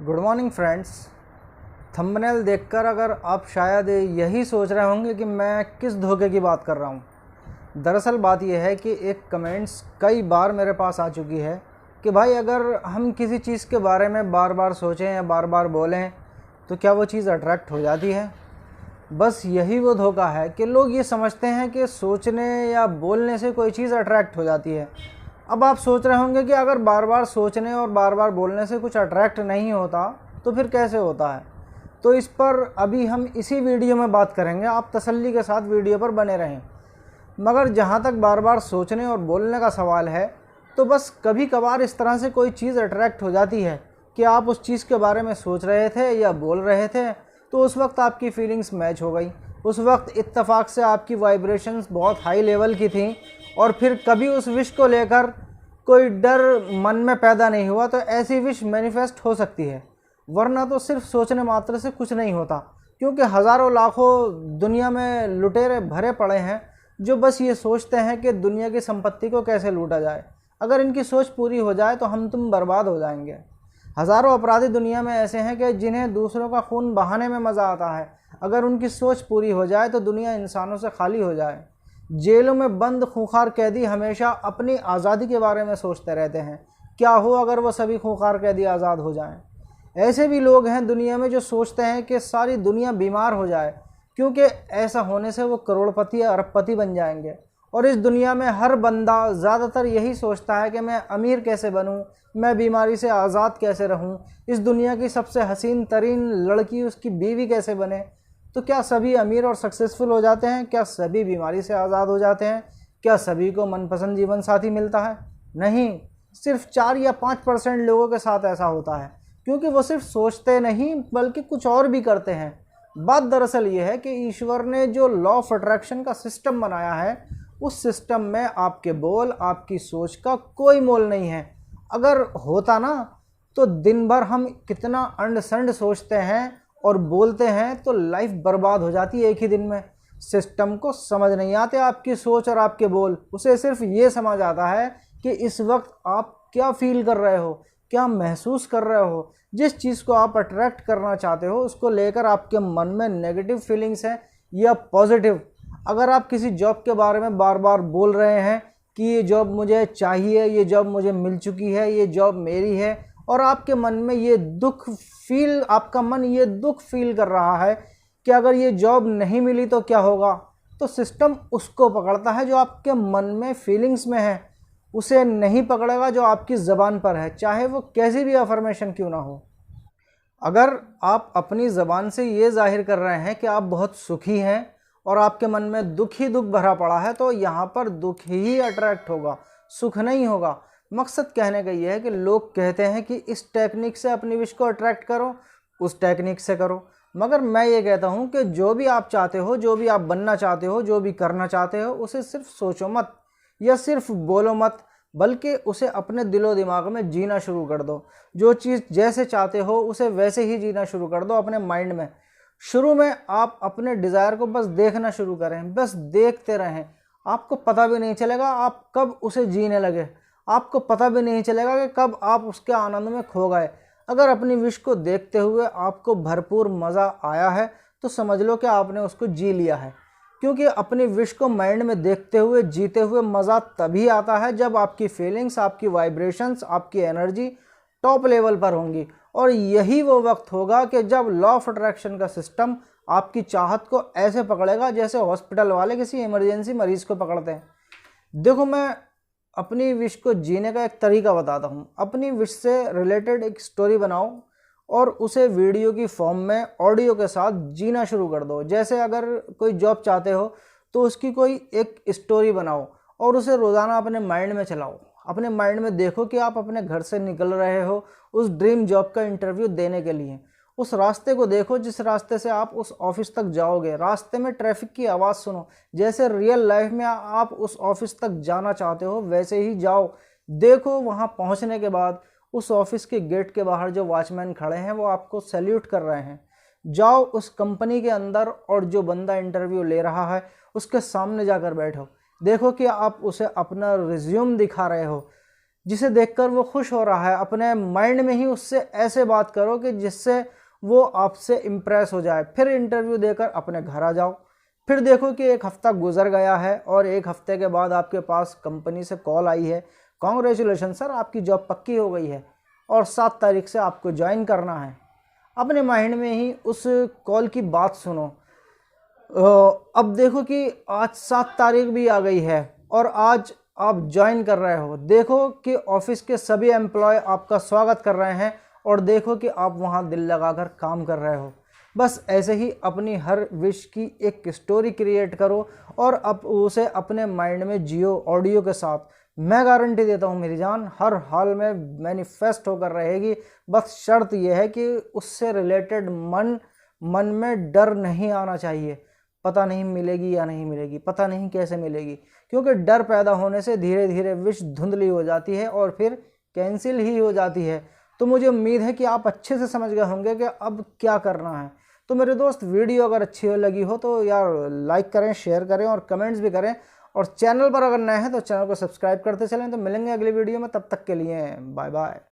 Good morning friends. Thumbnail देखकर अगर आप शायद यही सोच रहे होंगे कि मैं किस धोखे की बात कर रहा हूँ। दरअसल बात यह है कि एक कमेंट्स कई बार मेरे पास आ चुकी है कि भाई अगर हम किसी चीज़ के बारे में बार बार सोचें या बार बार बोलें तो क्या वो चीज़ अट्रैक्ट हो जाती है। बस यही वो धोखा है कि लोग ये समझते हैं कि सोचने या बोलने से कोई चीज़ अट्रैक्ट हो जाती है। अब आप सोच रहे होंगे कि अगर बार बार सोचने और बार बार बोलने से कुछ अट्रैक्ट नहीं होता तो फिर कैसे होता है। तो इस पर अभी हम इसी वीडियो में बात करेंगे। आप तसल्ली के साथ वीडियो पर बने रहें। मगर जहाँ तक बार बार सोचने और बोलने का सवाल है तो बस कभी कभार इस तरह से कोई चीज़ अट्रैक्ट हो जाती है कि आप उस चीज़ के बारे में सोच रहे थे या बोल रहे थे तो उस वक्त आपकी फीलिंग्स मैच हो गई। उस वक्त इत्तेफाक से आपकी वाइब्रेशंस बहुत हाई लेवल की थी और फिर कभी उस विश को लेकर कोई डर मन में पैदा नहीं हुआ तो ऐसी विश मैनिफेस्ट हो सकती है। वरना तो सिर्फ सोचने मात्र से कुछ नहीं होता, क्योंकि हज़ारों लाखों दुनिया में लुटेरे भरे पड़े हैं जो बस ये सोचते हैं कि दुनिया की संपत्ति को कैसे लूटा जाए। अगर इनकी सोच पूरी हो जाए तो हम तुम बर्बाद हो जाएंगे। हज़ारों अपराधी दुनिया में ऐसे हैं कि जिन्हें दूसरों का खून बहाने में मज़ा आता है। अगर उनकी सोच पूरी हो जाए तो दुनिया इंसानों से खाली हो जाए। जेलों में बंद खूंखार कैदी हमेशा अपनी आज़ादी के बारे में सोचते रहते हैं, क्या हो अगर वो सभी खूंखार कैदी आज़ाद हो जाएं। ऐसे भी लोग हैं दुनिया में जो सोचते हैं कि सारी दुनिया बीमार हो जाए, क्योंकि ऐसा होने से वो करोड़पति या अरबपति बन जाएंगे। और इस दुनिया में हर बंदा ज़्यादातर यही सोचता है कि मैं अमीर कैसे बनूं, मैं बीमारी से आज़ाद कैसे रहूं, इस दुनिया की सबसे हसीन तरीन लड़की उसकी बीवी कैसे बने। तो क्या सभी अमीर और सक्सेसफुल हो जाते हैं? क्या सभी बीमारी से आज़ाद हो जाते हैं? क्या सभी को मनपसंद जीवन साथी मिलता है? नहीं, सिर्फ 4 या 5% लोगों के साथ ऐसा होता है, क्योंकि वो सिर्फ सोचते नहीं बल्कि कुछ और भी करते हैं। बात दरअसल ये है कि ईश्वर ने जो लॉ ऑफ अट्रैक्शन का सिस्टम बनाया है उस सिस्टम में आपके बोल, आपकी सोच का कोई मोल नहीं है। अगर होता ना तो दिन भर हम कितना अंड संड सोचते हैं और बोलते हैं तो लाइफ बर्बाद हो जाती है एक ही दिन में। सिस्टम को समझ नहीं आते आपकी सोच और आपके बोल। उसे सिर्फ ये समझ आता है कि इस वक्त आप क्या फील कर रहे हो, क्या महसूस कर रहे हो। जिस चीज़ को आप अट्रैक्ट करना चाहते हो उसको लेकर आपके मन में नेगेटिव फीलिंग्स हैं या पॉजिटिव। अगर आप किसी जॉब के बारे में बार बार बोल रहे हैं कि ये जॉब मुझे चाहिए, ये जॉब मुझे मिल चुकी है, ये जॉब मेरी है, और आपके मन में ये आपका मन ये दुख फील कर रहा है कि अगर ये जॉब नहीं मिली तो क्या होगा, तो सिस्टम उसको पकड़ता है जो आपके मन में फीलिंग्स में है, उसे नहीं पकड़ेगा जो आपकी ज़बान पर है, चाहे वो कैसी भी अफर्मेशन क्यों ना हो। अगर आप अपनी ज़बान से ये जाहिर कर रहे हैं कि आप बहुत सुखी हैं और आपके मन में दुख ही दुख भरा पड़ा है तो यहाँ पर दुख ही अट्रैक्ट होगा, सुख नहीं होगा। मकसद कहने का ये है कि लोग कहते हैं कि इस टेक्निक से अपनी विश को अट्रैक्ट करो, उस टेक्निक से करो, मगर मैं ये कहता हूँ कि जो भी आप चाहते हो, जो भी आप बनना चाहते हो, जो भी करना चाहते हो, उसे सिर्फ सोचो मत या सिर्फ बोलो मत, बल्कि उसे अपने दिलो दिमाग में जीना शुरू कर दो। जो चीज़ जैसे चाहते हो उसे वैसे ही जीना शुरू कर दो अपने माइंड में। शुरू में आप अपने डिज़ायर को बस देखना शुरू करें, बस देखते रहें। आपको पता भी नहीं चलेगा आप कब उसे जीने लगे, आपको पता भी नहीं चलेगा कि कब आप उसके आनंद में खो गए। अगर अपनी विश को देखते हुए आपको भरपूर मज़ा आया है तो समझ लो कि आपने उसको जी लिया है, क्योंकि अपनी विश को माइंड में देखते हुए जीते हुए मज़ा तभी आता है जब आपकी फीलिंग्स, आपकी वाइब्रेशंस, आपकी एनर्जी टॉप लेवल पर होंगी। और यही वो वक्त होगा कि जब लॉ ऑफ अट्रैक्शन का सिस्टम आपकी चाहत को ऐसे पकड़ेगा जैसे हॉस्पिटल वाले किसी इमरजेंसी मरीज़ को पकड़ते हैं। देखो, मैं अपनी विश को जीने का एक तरीका बताता हूँ। अपनी विश से रिलेटेड एक स्टोरी बनाओ और उसे वीडियो की फॉर्म में ऑडियो के साथ जीना शुरू कर दो। जैसे अगर कोई जॉब चाहते हो तो उसकी कोई एक स्टोरी बनाओ और उसे रोज़ाना अपने माइंड में चलाओ। अपने माइंड में देखो कि आप अपने घर से निकल रहे हो उस ड्रीम जॉब का इंटरव्यू देने के लिए। उस रास्ते को देखो जिस रास्ते से आप उस ऑफिस तक जाओगे। रास्ते में ट्रैफिक की आवाज़ सुनो, जैसे रियल लाइफ में आप उस ऑफिस तक जाना चाहते हो वैसे ही जाओ। देखो वहाँ पहुँचने के बाद उस ऑफिस के गेट के बाहर जो वॉचमैन खड़े हैं वो आपको सैल्यूट कर रहे हैं। जाओ उस कंपनी के अंदर और जो बंदा इंटरव्यू ले रहा है उसके सामने जाकर बैठो। देखो कि आप उसे अपना रिज्यूम दिखा रहे हो। जिसे देखकर वो खुश हो रहा है, अपने माइंड में ही उससे ऐसे बात करो कि जिससे वो आपसे इम्प्रेस हो जाए। फिर इंटरव्यू देकर अपने घर आ जाओ। फिर देखो कि एक हफ्ता गुजर गया है और एक हफ्ते के बाद आपके पास कंपनी से कॉल आई है, कॉन्ग्रेचुलेशन सर, आपकी जॉब पक्की हो गई है और 7 तारीख से आपको ज्वाइन करना है। अपने माइंड में ही उस कॉल की बात सुनो। अब देखो कि आज 7 तारीख भी आ गई है और आज आप ज्वाइन कर रहे हो। देखो कि ऑफिस के सभी एम्प्लॉय आपका स्वागत कर रहे हैं और देखो कि आप वहाँ दिल लगाकर काम कर रहे हो। बस ऐसे ही अपनी हर विश की एक स्टोरी क्रिएट करो और अब उसे अपने माइंड में जियो ऑडियो के साथ। मैं गारंटी देता हूँ मेरी जान, हर हाल में मैनिफेस्ट होकर रहेगी। बस शर्त यह है कि उससे रिलेटेड मन में डर नहीं आना चाहिए। पता नहीं मिलेगी या नहीं मिलेगी, पता नहीं कैसे मिलेगी, क्योंकि डर पैदा होने से धीरे धीरे विश धुंधली हो जाती है और फिर कैंसिल ही हो जाती है। तो मुझे उम्मीद है कि आप अच्छे से समझ गए होंगे कि अब क्या करना है। तो मेरे दोस्त, वीडियो अगर अच्छी लगी हो तो यार लाइक करें, शेयर करें और कमेंट्स भी करें। और चैनल पर अगर नए हैं तो चैनल को सब्सक्राइब करते चलें। तो मिलेंगे अगली वीडियो में, तब तक के लिए बाय बाय।